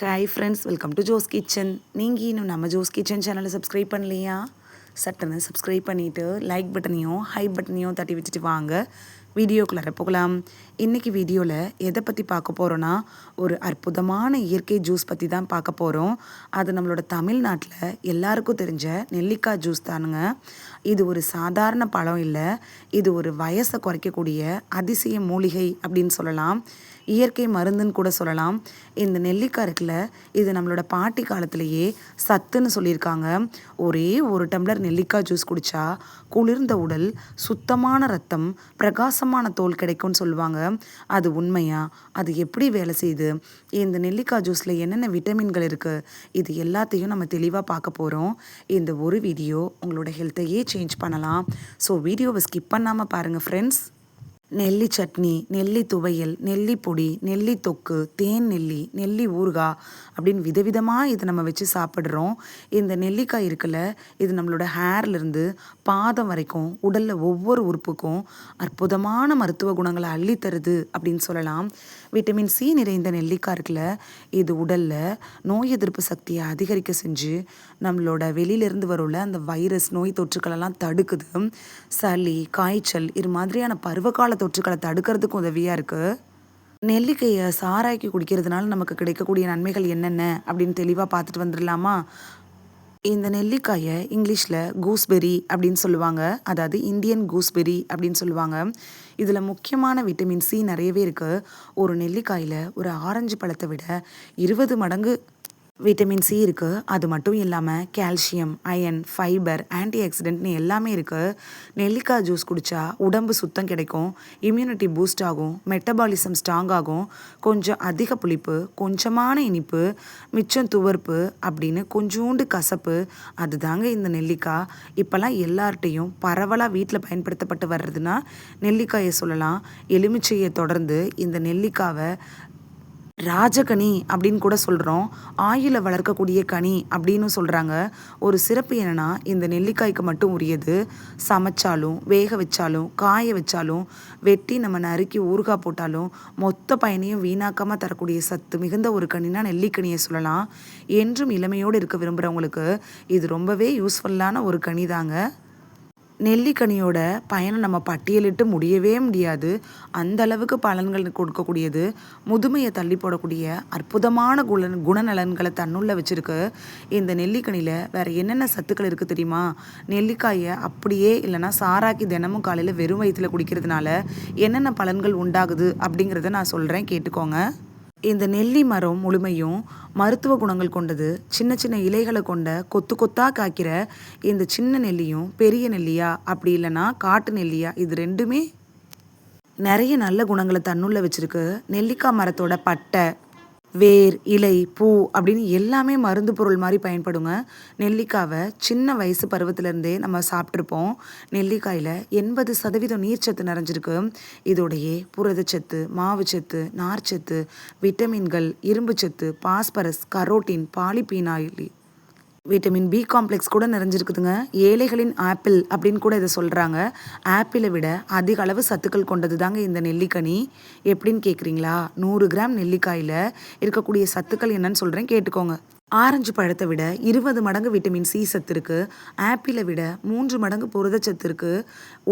Hi friends, welcome to Jo's kitchen. நீங்கள் இன்னும் நம்ம ஜோஸ் கிச்சன் சேனலை சப்ஸ்கிரைப் பண்ணலையா? சட்டுன்னு சப்ஸ்கிரைப் பண்ணிவிட்டு லைக் பட்டனையும் ஹை பட்டனையும் தட்டி வச்சுட்டு வாங்க வீடியோக்குள்ளே போகலாம். இன்றைக்கி வீடியோவில் எதை பற்றி பார்க்க போகிறோன்னா, ஒரு அற்புதமான இயற்கை ஜூஸ் பற்றி தான் பார்க்க போகிறோம். அது நம்மளோட தமிழ்நாட்டில் எல்லாருக்கும் தெரிஞ்ச நெல்லிக்காய் ஜூஸ் தானுங்க. இது ஒரு சாதாரண பழம் இல்லை, இது ஒரு வயசை குறைக்கக்கூடிய அதிசய மூலிகை அப்படின்னு சொல்லலாம். இயற்கை மருந்துன்னு கூட சொல்லலாம். இந்த நெல்லிக்காய் இருக்குல்ல, இது நம்மளோட பாட்டி காலத்திலேயே சத்துன்னு சொல்லியிருக்காங்க. ஒரே ஒரு டம்ளர் நெல்லிக்காய் ஜூஸ் குடித்தா குளிர்ந்த உடல், சுத்தமான ரத்தம், பிரகாசமான தோல் கிடைக்கும்னு சொல்லுவாங்க. அது உண்மையா? அது எப்படி வேலை செய்யுது? இந்த நெல்லிக்காய் ஜூஸில் என்னென்ன விட்டமின்கள் இருக்குது? இது எல்லாத்தையும் நம்ம தெளிவாக பார்க்க போகிறோம். இந்த ஒரு வீடியோ உங்களோட ஹெல்த்தையே சேஞ்ச் பண்ணலாம். ஸோ வீடியோவை ஸ்கிப் பண்ணாமல் பாருங்கள் ஃப்ரெண்ட்ஸ். நெல்லி சட்னி, நெல்லி துவையல், நெல்லி பொடி, நெல்லி தொக்கு, தேன் நெல்லி, நெல்லி ஊறுகாய் அப்படின்னு விதவிதமாக இதை நம்ம வச்சு சாப்பிட்றோம். இந்த நெல்லிக்காய் இருக்குல்ல, இது நம்மளோட ஹேர்லேருந்து பாதம் வரைக்கும் உடலில் ஒவ்வொரு உறுப்புக்கும் அற்புதமான மருத்துவ குணங்களை அள்ளித்தருது அப்படின்னு சொல்லலாம். விட்டமின் சி நிறைந்த நெல்லிக்காய் இருக்குல்ல, இது உடலில் நோய் எதிர்ப்பு சக்தியை அதிகரிக்க செஞ்சு நம்மளோட வெளியிலேருந்து வரும்ல அந்த வைரஸ் நோய் தொற்றுக்களெல்லாம் தடுக்குது. சளி, காய்ச்சல் இது மாதிரியான பருவகால தொற்றுக்களை தடுக்கிறதுக்கும் உதவியாக இருக்குது. நெல்லிக்காயை சாராய்க்கு குடிக்கிறதுனால நமக்கு கிடைக்கக்கூடிய நன்மைகள் என்னென்ன அப்படின்னு தெளிவாக பார்த்துட்டு வந்துடலாமா? இந்த நெல்லிக்காயை இங்கிலீஷில் கூஸ்பெரி அப்படின்னு சொல்லுவாங்க, அதாவது இந்தியன் கூஸ்பெரி அப்படின்னு சொல்லுவாங்க. இதில் முக்கியமான விட்டமின் சி நிறையவே இருக்குது. ஒரு நெல்லிக்காயில் ஒரு ஆரஞ்சு பழத்தை விட 20 மடங்கு விட்டமின் சி இருக்குது. அது மட்டும் இல்லாமல் கால்சியம், அயன், ஃபைபர், ஆன்டி ஆக்சிடென்ட்னு எல்லாமே இருக்குது. நெல்லிக்காய் ஜூஸ் குடித்தா உடம்பு சுத்தம் கிடைக்கும், இம்யூனிட்டி பூஸ்ட் ஆகும், மெட்டபாலிசம் ஸ்ட்ராங் ஆகும். கொஞ்சம் அதிக புளிப்பு, கொஞ்சமான இனிப்பு, மிச்சம் துவர்ப்பு அப்படின்னு கொஞ்சோண்டு கசப்பு, அதுதாங்க இந்த நெல்லிக்காய். இப்போல்லாம் எல்லார்ட்டையும் பரவலாக வீட்டில் பயன்படுத்தப்பட்டு வர்றதுன்னா நெல்லிக்காயை சொல்லலாம். எலுமிச்சையை தொடர்ந்து இந்த நெல்லிக்காவை ராஜகனி அப்படின்னு கூட சொல்கிறோம். ஆயிலை வளர்க்கக்கூடிய கனி அப்படின்னு சொல்கிறாங்க. ஒரு சிறப்பு என்னென்னா, இந்த நெல்லிக்காய்க்கு மட்டும் உரியது. சமைச்சாலும், வேக வச்சாலும், காய வச்சாலும், வெட்டி நம்ம நறுக்கி ஊறுகாய் போட்டாலும் மொத்த பயனையும் வீணாக்காமல் தரக்கூடிய சத்து மிகுந்த ஒரு கனினா நெல்லிக்கனியை சொல்லலாம். என்றும் இளமையோடு இருக்க விரும்புகிறவங்களுக்கு இது ரொம்பவே யூஸ்ஃபுல்லான ஒரு கனி தாங்க. நெல்லிக்கனியோட பயனை நம்ம பட்டியலிட்டு முடியவே முடியாது. அந்த அளவுக்கு பலன்கள் கொடுக்கக்கூடியது. முதுமையை தள்ளி போடக்கூடிய அற்புதமான குணநலன்களை தன்னுள்ள வச்சுருக்கு. இந்த நெல்லிக்கனியில் வேறு என்னென்ன சத்துக்கள் இருக்குது தெரியுமா? நெல்லிக்காயை அப்படியே இல்லைனா சாராக்கி தினமும் காலையில் வெறும் வயிற்றில் குடிக்கிறதுனால என்னென்ன பலன்கள் உண்டாகுது அப்படிங்கிறத நான் சொல்கிறேன், கேட்டுக்கோங்க. இந்த நெல்லி மரம் முழுமையும் மருத்துவ குணங்கள் கொண்டது. சின்ன சின்ன இலைகளை கொண்ட கொத்து கொத்தாக காய்க்கிற இந்த சின்ன நெல்லியும் பெரிய நெல்லியா அப்படி இல்லைன்னா காட்டு நெல்லியா, இது ரெண்டுமே நிறைய நல்ல குணங்களை தன்னுள்ள வச்சுருக்கு. நெல்லிக்காய் மரத்தோட பட்டை, வேர், இலை, பூ அப்படின்னு எல்லாமே மருந்து பொருள் மாதிரி பயன்படுங்க. நெல்லிக்காவை சின்ன வயசு பருவத்திலேருந்தே நம்ம சாப்பிட்ருப்போம். நெல்லிக்காயில் 80% நீர்ச்சத்து நிறைஞ்சிருக்கு. இதோடையே புரதச்சத்து, மாவுச்சத்து, நார்ச்சத்து, விட்டமின்கள், இரும்புச்சத்து, phosphorus, carotene, polyphenol, vitamin B complex கூட நிறைஞ்சிருக்குதுங்க. ஏழைகளின் ஆப்பிள் அப்படின்னு கூட இதை சொல்கிறாங்க. ஆப்பிளை விட அதிக அளவு சத்துக்கள் கொண்டது தாங்க இந்த நெல்லிக்கனி. எப்படின்னு கேட்குறீங்களா? 100 கிராம் நெல்லிக்காயில் இருக்கக்கூடிய சத்துக்கள் என்னன்னு சொல்கிறேன், கேட்டுக்கோங்க. ஆரஞ்சு பழத்தை விட 20 மடங்கு விட்டமின் சி சத்து இருக்குது. ஆப்பிளை விட 3 மடங்கு புரதச்சத்து இருக்குது.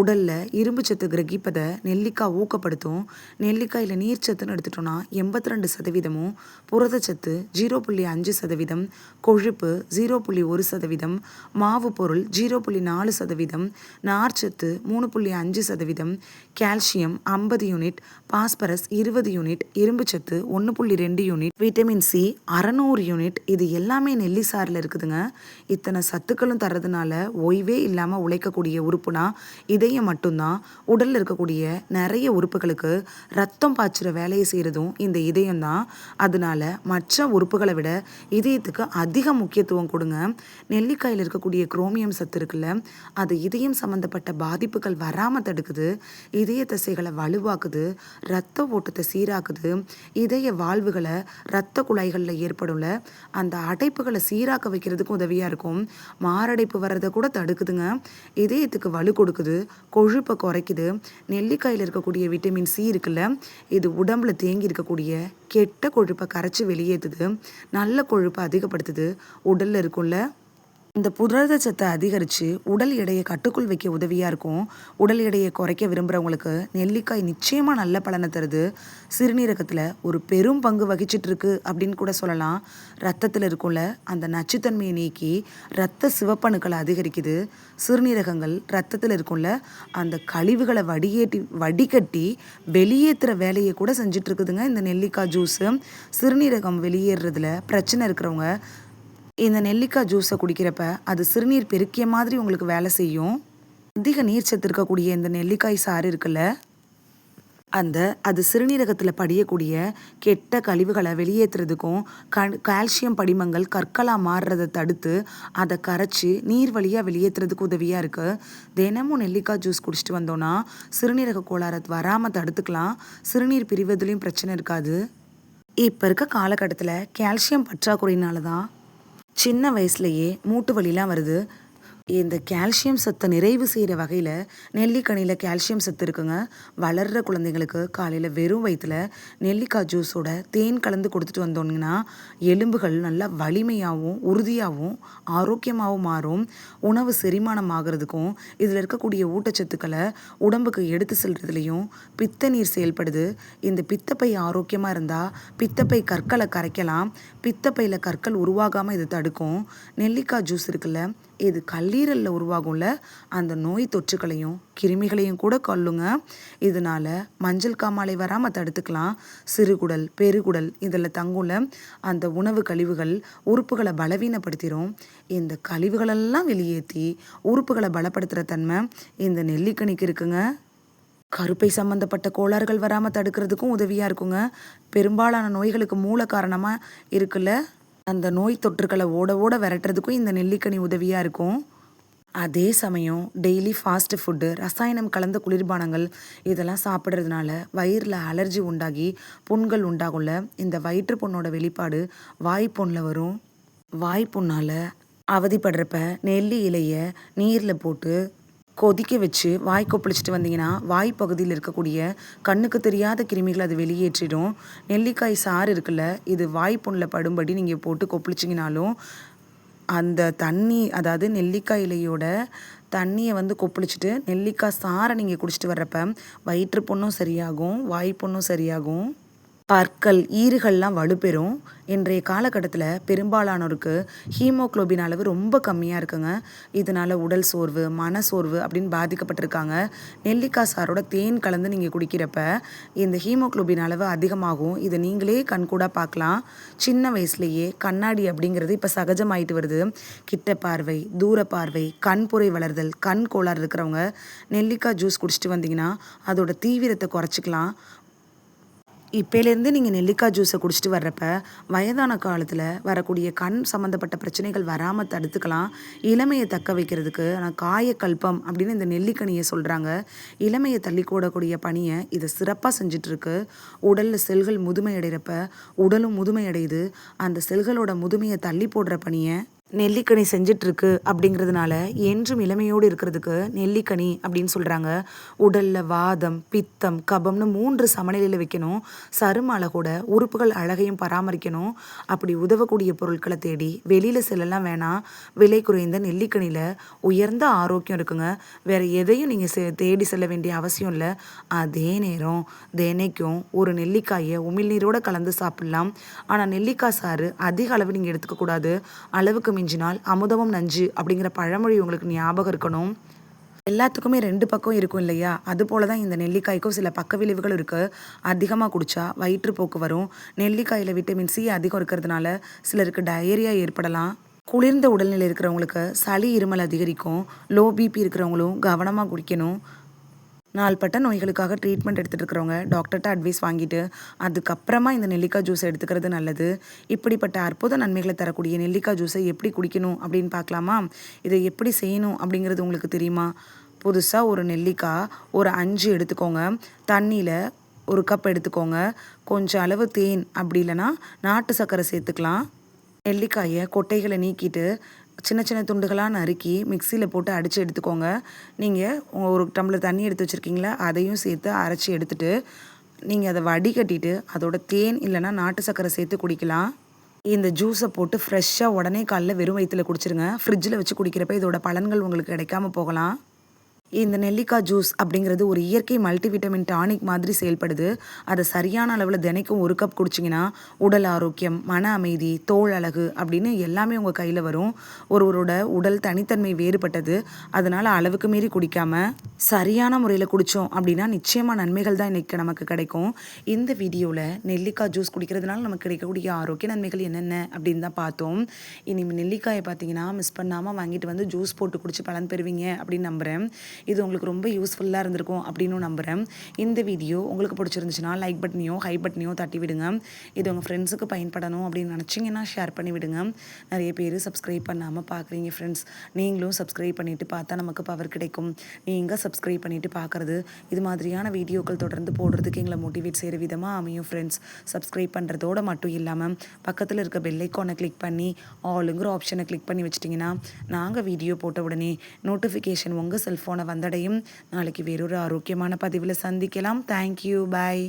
உடலில் இரும்பு சத்து கிரகிப்பதை நெல்லிக்காய் ஊக்கப்படுத்தும். நெல்லிக்காயில் நீர்ச்சத்துன்னு எடுத்துட்டோன்னா 82%, புரதச்சத்து 0.5%, கொழுப்பு 0.1%, மாவு பொருள் 0.4%, நார்ச்சத்து 3.5%, கால்சியம் 50 யூனிட், பாஸ்பரஸ் 20 யூனிட், இரும்புச்சத்து 1.2 யூனிட், விட்டமின் சி 600 யூனிட். இது எல்லாமே நெல்லி சாறில் இருக்குதுங்க. இத்தனை சத்துக்களும் தர்றதுனால ஓய்வே இல்லாமல் உழைக்கக்கூடிய உறுப்புனா இதயம் மட்டும்தான். உடலில் இருக்கக்கூடிய நிறைய உறுப்புகளுக்கு ரத்தம் பாய்ச்சுற வேலையை செய்கிறதும் இந்த இதயம் தான். அதனால மற்ற உறுப்புகளை விட இதயத்துக்கு அதிக முக்கியத்துவம் கொடுங்க. நெல்லிக்காயில் இருக்கக்கூடிய குரோமியம் சத்து இருக்குல்ல, அது இதயம் சம்மந்தப்பட்ட பாதிப்புகள் வராமல் தடுக்குது, இதய தசைகளை வலுவாக்குது, இரத்த ஓட்டத்தை சீராக்குது, இதய வாழ்வுகளை இரத்த குழாய்களில் ஏற்படும்ல அந்த அந்த அடைப்புகளை சீராக்க வைக்கிறதுக்கு உதவியாக இருக்கும். மாரடைப்பு வர்றதை கூட தடுக்குதுங்க. இதயத்துக்கு வலு கொடுக்குது, கொழுப்பை குறைக்குது. நெல்லிக்காயில் இருக்கக்கூடிய விட்டமின் சி இருக்குல்ல, இது உடம்புல தேங்கி இருக்கக்கூடிய கெட்ட கொழுப்பை கரைச்சி வெளியேற்றுது, நல்ல கொழுப்பை அதிகப்படுத்துது. உடலில் இருக்கும்ல இந்த புரதச்சத்தை அதிகரித்து உடல் எடையை கட்டுக்குள் வைக்க உதவியாக இருக்கும். உடல் எடையை குறைக்க விரும்புகிறவங்களுக்கு நெல்லிக்காய் நிச்சயமாக நல்ல பலனை தருது. சிறுநீரகத்தில் ஒரு பெரும் பங்கு வகிச்சிட்டு இருக்கு அப்படின்னு கூட சொல்லலாம். ரத்தத்தில் இருக்கும்ல அந்த நச்சுத்தன்மையை நீக்கி இரத்த சிவப்பணுக்களை அதிகரிக்குது. சிறுநீரகங்கள் ரத்தத்தில் இருக்கும்ல அந்த கழிவுகளை வடிகட்டி வெளியேற்றுற வேலையை கூட செஞ்சுட்டு இருக்குதுங்க இந்த நெல்லிக்காய் ஜூஸு. சிறுநீரகம் வெளியேறதுல பிரச்சனை இருக்கிறவங்க இந்த நெல்லிக்காய் ஜூஸை குடிக்கிறப்ப அது சிறுநீர் பெருக்கிய மாதிரி உங்களுக்கு வேலை செய்யும். அதிக நீர் சத்து இருக்கக்கூடிய இந்த நெல்லிக்காய் சாறு இருக்குல்ல, அது சிறுநீரகத்தில் படியக்கூடிய கெட்ட கழிவுகளை வெளியேற்றுறதுக்கும் கால்சியம் படிமங்கள் கற்களாக மாறுறதை தடுத்து அதை கரைச்சி நீர் வழியாக வெளியேற்றுறதுக்கு உதவியாக இருக்குது. தினமும் நெல்லிக்காய் ஜூஸ் குடிச்சிட்டு வந்தோன்னா சிறுநீரக கோளாறு வராமல் தடுத்துக்கலாம். சிறுநீர் பிரிவதுலேயும் பிரச்சனை இருக்காது. இப்போ இருக்க காலகட்டத்தில் கால்சியம் பற்றாக்குறையினால தான் சின்ன வயசுலேயே மூட்டு வலிலாம் வருது. இந்த கால்சியம் சத்தை நிறைவு செய்கிற வகையில் நெல்லிக்கனியில் கால்சியம் சத்து இருக்குங்க. வளர்கிற குழந்தைங்களுக்கு காலையில் வெறும் வயிற்றில் நெல்லிக்காய் ஜூஸோட தேன் கலந்து கொடுத்துட்டு வந்தோங்கன்னா எலும்புகள் நல்லா வலிமையாகவும் உறுதியாகவும் ஆரோக்கியமாகவும் மாறும். உணவு செரிமானம் ஆகிறதுக்கும் இதில் இருக்கக்கூடிய ஊட்டச்சத்துக்களை உடம்புக்கு எடுத்து செல்றதுலையும் பித்த நீர் செயல்படுது. இந்த பித்தப்பை ஆரோக்கியமாக இருந்தால் பித்தப்பை கற்களை கரைக்கலாம். பித்தப்பையில் கற்கள் உருவாகாமல் இது தடுக்கும். நெல்லிக்காய் ஜூஸ் இருக்குல்ல, இது கல்லீரலில் உருவாகும்ல அந்த நோய் தொற்றுகளையும் கிருமிகளையும் கூட கொல்லுங்க. இதனால் மஞ்சள் காமாலை வராமல் தடுத்துக்கலாம். சிறுகுடல் பெருகுடல் இதில் தங்கும்ல அந்த உணவு கழிவுகள் உறுப்புகளை பலவீனப்படுத்திடும். இந்த கழிவுகளெல்லாம் வெளியேற்றி உறுப்புகளை பலப்படுத்துகிற தன்மை இந்த நெல்லிக்கனிக்கு இருக்குங்க. கருப்பை சம்மந்தப்பட்ட கோளாறுகள் வராமல் தடுக்கிறதுக்கும் உதவியாக இருக்குங்க. பெரும்பாலான நோய்களுக்கு மூல காரணமாக இருக்குல்ல அந்த நோய் தொற்றுக்களை ஓட விரட்டுறதுக்கும் இந்த நெல்லிக்கனி உதவியாக இருக்கும். அதே சமயம் டெய்லி ஃபாஸ்ட் ஃபுட்டு, ரசாயனம் கலந்த குளிர்பானங்கள் இதெல்லாம் சாப்பிட்றதுனால வயிறில் அலர்ஜி உண்டாகி புண்கள் உண்டாகும்ல. இந்த வயிற்று புண்ணோட வெளிப்பாடு வாய்ப்புண்ணில் வரும். வாய்ப்புண்ணால் அவதிப்படுறப்ப நெல்லி இலையை நீரில் போட்டு கொதிக்க வச்சு வாய் கொப்பளிச்சுட்டு வந்தீங்கன்னா வாய்ப்பகுதியில் இருக்கக்கூடிய கண்ணுக்கு தெரியாத கிருமிகளை அது வெளியேற்றிடும். நெல்லிக்காய் சாறு இருக்குல்ல, இது வாய்ப்புண்ணில் படும்படி நீங்கள் போட்டு கொப்பளிச்சிங்கனாலும் அந்த தண்ணி, அதாவது நெல்லிக்காய் இலையோட தண்ணியை கொப்பளிச்சுட்டு நெல்லிக்காய் சாறை நீங்கள் குடிச்சிட்டு வர்றப்ப வயிற்று புண்ணும் சரியாகும், வாய்ப்புண்ணும் சரியாகும். பற்கள் ஈறுகள்லாம் வலுப்பெறும். இன்றைய காலகட்டத்தில் பெரும்பாலானோருக்கு ஹீமோக்ளோபின் அளவு ரொம்ப கம்மியாக இருக்குங்க. இதனால் உடல் சோர்வு மன சோர்வு அப்படின்னு பாதிக்கப்பட்டிருக்காங்க. நெல்லிக்காய் சாரோட தேன் கலந்து நீங்கள் குடிக்கிறப்ப இந்த ஹீமோக்ளோபின் அளவு அதிகமாகும். இதை நீங்களே கண்கூடாக பார்க்கலாம். சின்ன வயசுலேயே கண்ணாடி அப்படிங்கிறது இப்போ சகஜமாயிட்டு வருது. கிட்ட பார்வை, தூர பார்வை, கண்புரை வளர்தல், கண் கோளாறு இருக்கிறவங்க நெல்லிக்காய் ஜூஸ் குடிச்சிட்டு வந்தீங்கன்னா அதோட தீவிரத்தை குறைச்சிக்கலாம். இப்போலேருந்து நீங்கள் நெல்லிக்காய் ஜூஸை குடிச்சிட்டு வர்றப்ப வயதான காலத்தில் வரக்கூடிய கண் சம்மந்தப்பட்ட பிரச்சனைகள் வராமல் தடுத்துக்கலாம். இளமையை தக்க வைக்கிறதுக்கு காயக்கல்பம் அப்படின்னு இந்த நெல்லிக்கனியை சொல்கிறாங்க. இளமையை தள்ளி கூடக்கூடிய பணியை இதை சிறப்பாக செஞ்சிட்ருக்கு. உடலில் செல்கள் முதுமை அடைகிறப்ப உடலும் முதுமை அடையுது. அந்த செல்களோட முதுமையை தள்ளி போடுற பணியை நெல்லிக்கனி செஞ்சிட்ருக்கு. அப்படிங்கிறதுனால என்றும் இளமையோடு இருக்கிறதுக்கு நெல்லிக்கனி அப்படின்னு சொல்கிறாங்க. உடலில் வாதம் பித்தம் கபம்னு 3 சமநிலையில் வைக்கணும். சரும அழகோட உறுப்புகள் அழகையும் பராமரிக்கணும். அப்படி உதவக்கூடிய பொருட்களை தேடி வெளியில் செல்லலாம் வேணாம். விலை குறைந்த நெல்லிக்கனியில் உயர்ந்த ஆரோக்கியம் இருக்குங்க. வேறு எதையும் நீங்கள் தேடி செல்ல வேண்டிய அவசியம் இல்லை. அதே நேரம் தினைக்கும் ஒரு நெல்லிக்காயை உமிழ்நீரோடு கலந்து சாப்பிட்லாம். ஆனால் நெல்லிக்காய் சாறு அதிக அளவு நீங்கள் எடுத்துக்கக்கூடாது. அளவுக்கு மிஞ்சினால் அமுதமும் நஞ்சு அப்படிங்கிற பழமொழி உங்களுக்கு ஞாபகம் இருக்கணும். எல்லாத்துக்குமே 2 பக்கம் இருக்கும் இல்லையா? அது போல தான் இந்த நெல்லிக்காய்க்கும் சில பக்க விளைவுகள் இருக்குது. அதிகமாக குடித்தா வயிற்றுப்போக்கு வரும். நெல்லிக்காயில் விட்டமின் சி அதிகம் இருக்கிறதுனால சிலருக்கு டயரியா ஏற்படலாம். குளிர்ந்த உடல்நிலை இருக்கிறவங்களுக்கு சளி இருமல் அதிகரிக்கும். லோ பிபி இருக்கிறவங்களும் கவனமாக குடிக்கணும். நாள்பட்ட நோய்களுக்காக ட்ரீட்மெண்ட் எடுத்துகிட்டு இருக்கிறவங்க டாக்டர்கிட்ட அட்வைஸ் வாங்கிட்டு அதுக்கப்புறமா இந்த நெல்லிக்காய் ஜூஸை எடுத்துக்கிறது நல்லது. இப்படிப்பட்ட அற்புத நன்மைகளை தரக்கூடிய நெல்லிக்காய் ஜூஸை எப்படி குடிக்கணும் அப்படின்னு பார்க்கலாமா? இதை எப்படி செய்யணும் அப்படிங்கிறது உங்களுக்கு தெரியுமா? புதுசாக ஒரு நெல்லிக்காய் ஒரு 5 எடுத்துக்கோங்க. தண்ணியில் 1 கப் எடுத்துக்கோங்க. கொஞ்சம் அளவு தேன், அப்படி இல்லைன்னா நாட்டு சர்க்கரை சேர்த்துக்கலாம். நெல்லிக்காயை கொட்டைகளை நீக்கிட்டு சின்ன சின்ன துண்டுகளாக நறுக்கி மிக்சியில் போட்டு அடித்து எடுத்துக்கோங்க. நீங்கள் ஒரு டம்ளர் தண்ணி எடுத்து வச்சுருக்கீங்களா, அதையும் சேர்த்து அரைச்சி எடுத்துட்டு நீங்கள் அதை வடிகட்டிட்டு அதோட தேன் இல்லைன்னா நாட்டு சர்க்கரை சேர்த்து குடிக்கலாம். இந்த ஜூஸை போட்டு ஃப்ரெஷ்ஷாக உடனே காலைல வெறும் வயிற்றுல குடிச்சிருங்க. ஃப்ரிட்ஜில் வச்சு குடிக்கிறப்ப இதோட பலன்கள் உங்களுக்கு கிடைக்காம போகலாம். இந்த நெல்லிக்காய் ஜூஸ் அப்படிங்கிறது ஒரு இயற்கை மல்டிவிட்டமின் டானிக் மாதிரி செயல்படுது. அதை சரியான அளவில் தினைக்கும் ஒரு கப் குடிச்சிங்கன்னா உடல் ஆரோக்கியம், மன அமைதி, தோல் அழகு அப்படின்னு எல்லாமே உங்கள் கையில் வரும். ஒருவரோட உடல் தனித்தன்மை வேறுபட்டது. அதனால் அளவுக்கு மீறி குடிக்காமல் சரியான முறையில் குடித்தோம் அப்படின்னா நிச்சயமாக நன்மைகள் தான் இன்றைக்கி நமக்கு கிடைக்கும். இந்த வீடியோவில் நெல்லிக்காய் ஜூஸ் குடிக்கிறதுனால நமக்கு கிடைக்கக்கூடிய ஆரோக்கிய நன்மைகள் என்னென்ன அப்படின்னு தான் பார்த்தோம். இனி நெல்லிக்காயை பார்த்தீங்கன்னா மிஸ் பண்ணாமல் வாங்கிட்டு வந்து ஜூஸ் போட்டு குடிச்சு பலன் பெறுவீங்க அப்படின்னு நம்புகிறேன். இது உங்களுக்கு ரொம்ப யூஸ்ஃபுல்லாக இருந்திருக்கும் அப்படின்னு நம்புகிறேன். இந்த வீடியோ உங்களுக்கு பிடிச்சிருந்துச்சுன்னா லைக் பட்டனையோ ஹை பட்டனையோ தட்டி விடுங்க. இது உங்கள் ஃப்ரெண்ட்ஸுக்கு பயன்படணும் அப்படின்னு நினச்சிங்கன்னா ஷேர் பண்ணி விடுங்க. நிறைய பேர் சப்ஸ்கிரைப் பண்ணாமல் பார்க்குறீங்க ஃப்ரெண்ட்ஸ். நீங்களும் சப்ஸ்கிரைப் பண்ணிவிட்டு பார்த்தா நமக்கு பவர் கிடைக்கும். நீங்கள் சப்ஸ்கிரைப் பண்ணிவிட்டு பார்க்குறது இது மாதிரியான வீடியோக்கள் தொடர்ந்து போடுறதுக்கு எங்களை மோட்டிவேட் செய்கிற விதமாக அமையும் ஃப்ரெண்ட்ஸ். சப்ஸ்கிரைப் பண்ணுறதோடு மட்டும் இல்லாமல் பக்கத்தில் இருக்க பெல் ஐக்கானை கிளிக் பண்ணி ஆளுங்கிற ஆப்ஷனை கிளிக் பண்ணி வச்சிட்டிங்கன்னா நாங்கள் வீடியோ போட்ட உடனே நோட்டிஃபிகேஷன் உங்கள் செல்ஃபோனை வந்தடையும். நாளைக்கு வேறொரு ஆரோக்கியமான பதிவில் சந்திக்கலாம். தேங்க்யூ, பாய்.